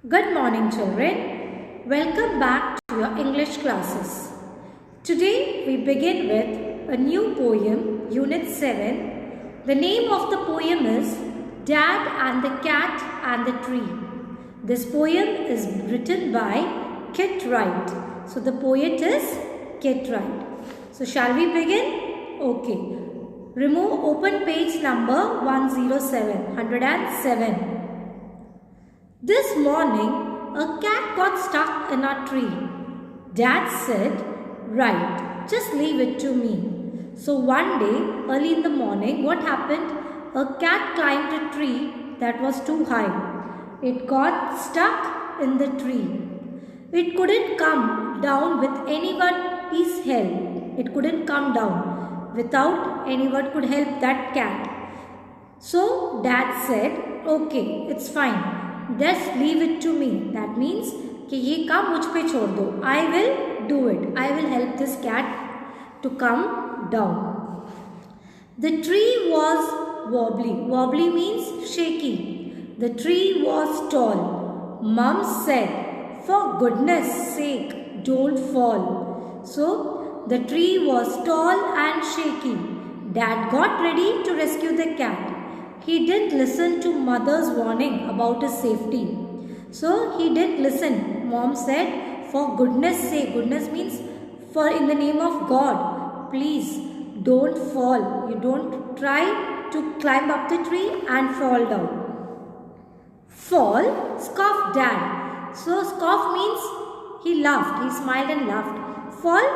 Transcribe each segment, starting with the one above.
Good morning, children. Welcome back to your English classes. Today we begin with a new poem, Unit 7. The name of the poem is Dad and the Cat and the Tree. This poem is written by Kit Wright. So the poet is Kit Wright. So shall we begin? Okay. Open page number 107. This morning, a cat got stuck in a tree. Dad said, "Right, just leave it to me." So one day, early in the morning, what happened? A cat climbed a tree that was too high. It got stuck in the tree. It couldn't come down with anybody's help. It couldn't come down without anyone could help that cat. So Dad said, "Okay, it's fine. Just leave it to me." That means कि ये काम मुझ पे छोड़ दो. I will do it. I will help this cat to come down. The tree was wobbly. Wobbly means shaky. The tree was tall. Mum said, "For goodness sake, don't fall." So the tree was tall and shaky. Dad got ready to rescue the cat. He didn't listen to mother's warning about his safety. So he didn't listen. Mom said, "For goodness sake," goodness means for in the name of God, please don't fall. You don't try to climb up the tree and fall down. Fall, scoffed Dad. So scoff means he laughed. He smiled and laughed. Fall,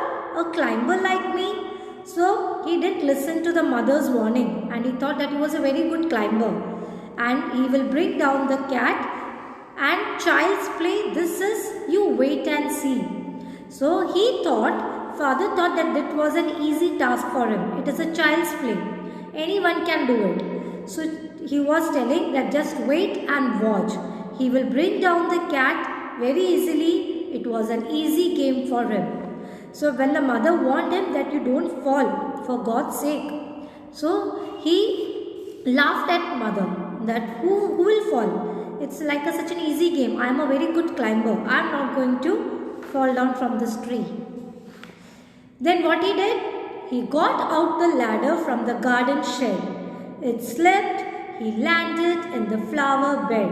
a climber like me? So he didn't listen to the mother's warning and he thought that he was a very good climber and he will bring down the cat. And child's play, this is, you wait and see. So he thought, father thought that it was an easy task for him. It is a child's play. Anyone can do it. So he was telling that just wait and watch. He will bring down the cat very easily. It was an easy game for him. So when the mother warned him that you don't fall, for God's sake. So he laughed at mother that who will fall? It's like such an easy game. I am a very good climber. I am not going to fall down from this tree. Then what he did? He got out the ladder from the garden shed. It slipped. He landed in the flower bed.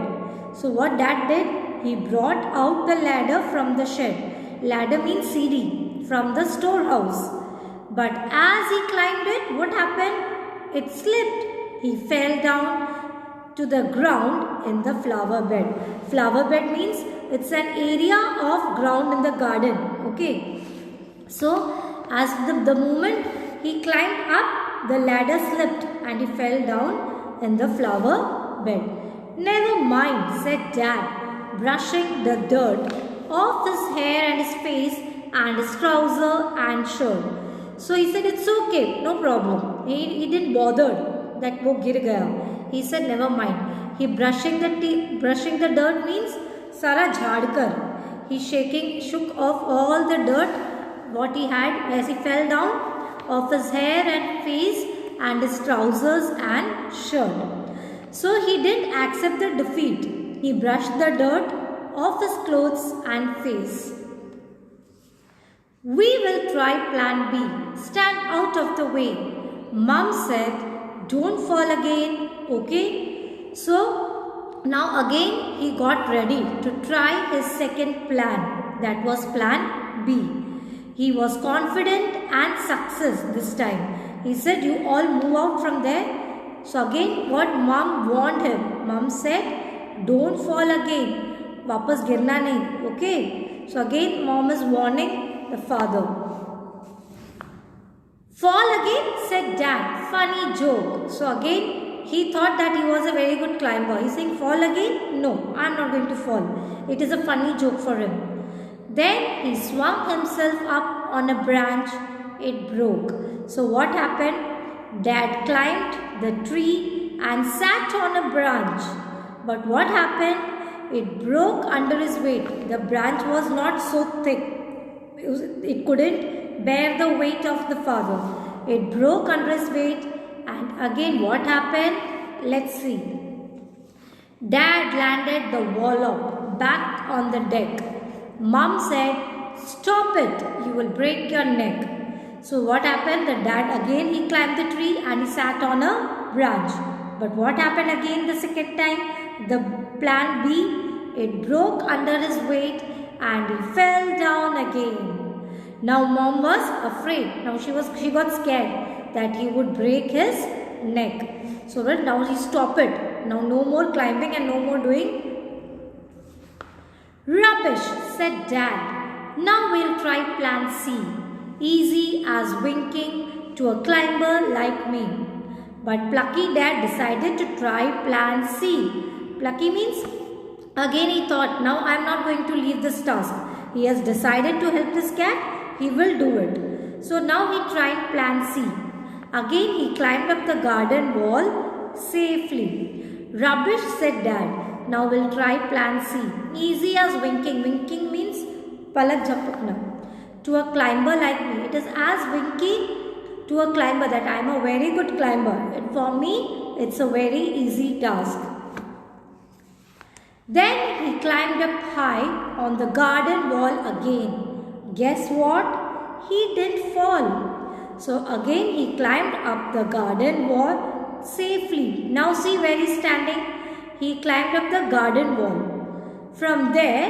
So what Dad did? He brought out the ladder from the shed. Ladder means CD. From the storehouse. But as he climbed it, what happened? It slipped. He fell down to the ground in the flower bed. Flower bed means it's an area of ground in the garden. Okay. So as the moment he climbed up, the ladder slipped and he fell down in the flower bed. "Never mind," said Dad, brushing the dirt off his hair and his face and his trouser and shirt. So he said, "It's okay, no problem." He didn't bother that wo gir gaya. He said, "Never mind." He brushing the dirt means sara jhad kar. He shook off all the dirt what he had as he fell down off his hair and face and his trousers and shirt. So he didn't accept the defeat. He brushed the dirt off his clothes and face. "We will try plan B. Stand out of the way." Mum said, "Don't fall again, okay?" So now again he got ready to try his second plan. That was plan B. He was confident and success this time. He said, "You all move out from there." So again what Mum warned him. Mum said, "Don't fall again. Wapas girna nahi, okay?" So again Mom is warning the father. "Fall again," said Dad. "Funny joke." So again he thought that he was a very good climber. He's saying, "Fall again? No, I'm not going to fall." It is a funny joke for him. Then he swung himself up on a branch. It broke. So what happened? Dad climbed the tree and sat on a branch. But what happened? It broke under his weight. The branch was not so thick. It couldn't bear the weight of the father. It broke under his weight. And again what happened? Let's see. Dad landed the wallop back on the deck. Mom said, "Stop it, you will break your neck." So what happened? The dad again he climbed the tree and he sat on a branch. But what happened again the second time? The plan B, it broke under his weight and he fell down again. Now mom was afraid. Now she got scared that he would break his neck. So now he stopped it. Now no more climbing and no more doing. "Rubbish," said Dad. "Now we'll try plan C. Easy as winking to a climber like me." But Plucky Dad decided to try plan C. Plucky means, again he thought, now I am not going to leave this task. He has decided to help this cat. He will do it. So now he tried plan C. Again he climbed up the garden wall safely. "Rubbish," said Dad. "Now we'll try plan C. Easy as winking." Winking means palak jhapakna. To a climber like me. It is as winking to a climber that I am a very good climber. And for me, it's a very easy task. Then he climbed up high on the garden wall again. Guess what? He didn't fall. So again he climbed up the garden wall safely. Now see where he is standing. He climbed up the garden wall. From there,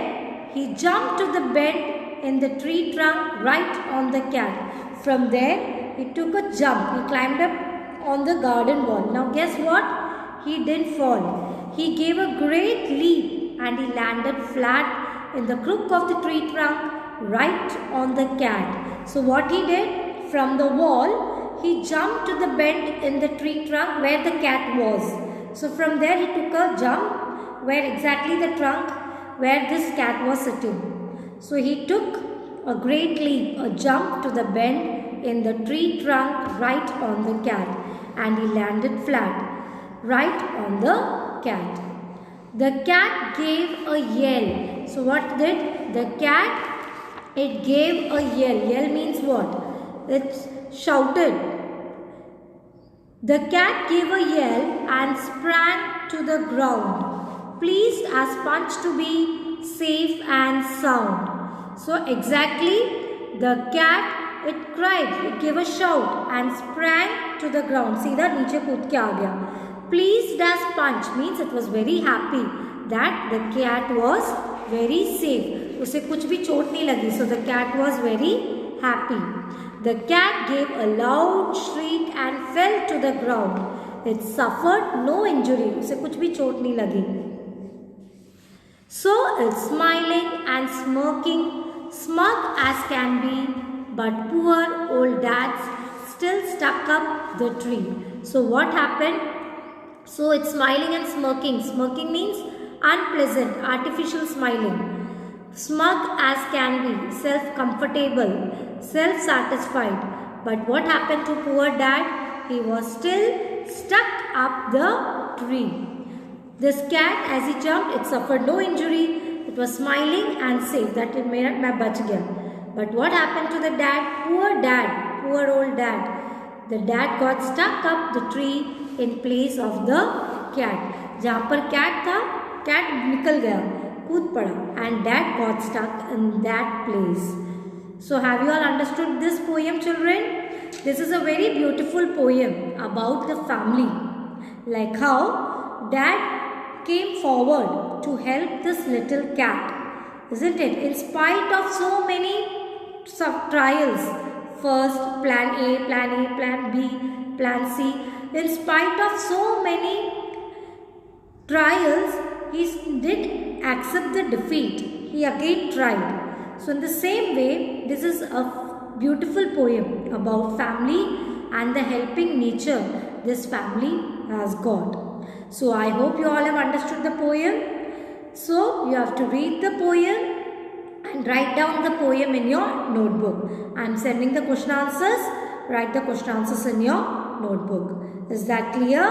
he jumped to the bend in the tree trunk right on the cat. From there, he took a jump. He climbed up on the garden wall. Now guess what? He didn't fall. He gave a great leap and he landed flat in the crook of the tree trunk right on the cat. So what he did? From the wall, he jumped to the bend in the tree trunk where the cat was. So from there he took a jump where exactly the trunk where this cat was sitting. So he took a great leap, a jump to the bend in the tree trunk right on the cat, and he landed flat right on the cat. The cat gave a yell. So what did the cat? It gave a yell. Yell means what? It shouted. The cat gave a yell and sprang to the ground, pleased as punch to be safe and sound. So exactly the cat, it cried, it gave a shout and sprang to the ground. सीधा नीचे कूद के आ गया. Pleased as punch means it was very happy that the cat was very safe. उसे कुछ भी चोट नहीं लगी. So the cat was very happy. The cat gave a loud shriek and fell to the ground. It suffered no injury. उसे कुछ भी चोट नहीं लगी. So it's smiling and smirking, smug as can be, but poor old Dad still stuck up the tree. So what happened? So it's smiling and smirking. Smirking means unpleasant, artificial smiling. Smug as can be, self-comfortable, self-satisfied. But what happened to poor Dad? He was still stuck up the tree. This cat, as he jumped, it suffered no injury. It was smiling and safe. That it made मैं बच गया. But what happened to the dad? Poor old dad. The dad got stuck up the tree in place of the cat. जहाँ पर cat था, cat निकल गया, कूद पड़ा, and dad got stuck in that place. So have you all understood this poem, children? This is a very beautiful poem about the family, like how dad came forward to help this little cat, isn't it? In spite of so many trials, first plan A, plan B, plan C, in spite of so many trials, he did accept the defeat. He again tried. So in the same way, this is a beautiful poem about family and the helping nature this family has got. So I hope you all have understood the poem. So you have to read the poem and write down the poem in your notebook. I am sending the question answers. Write the question answers in your notebook. Is that clear?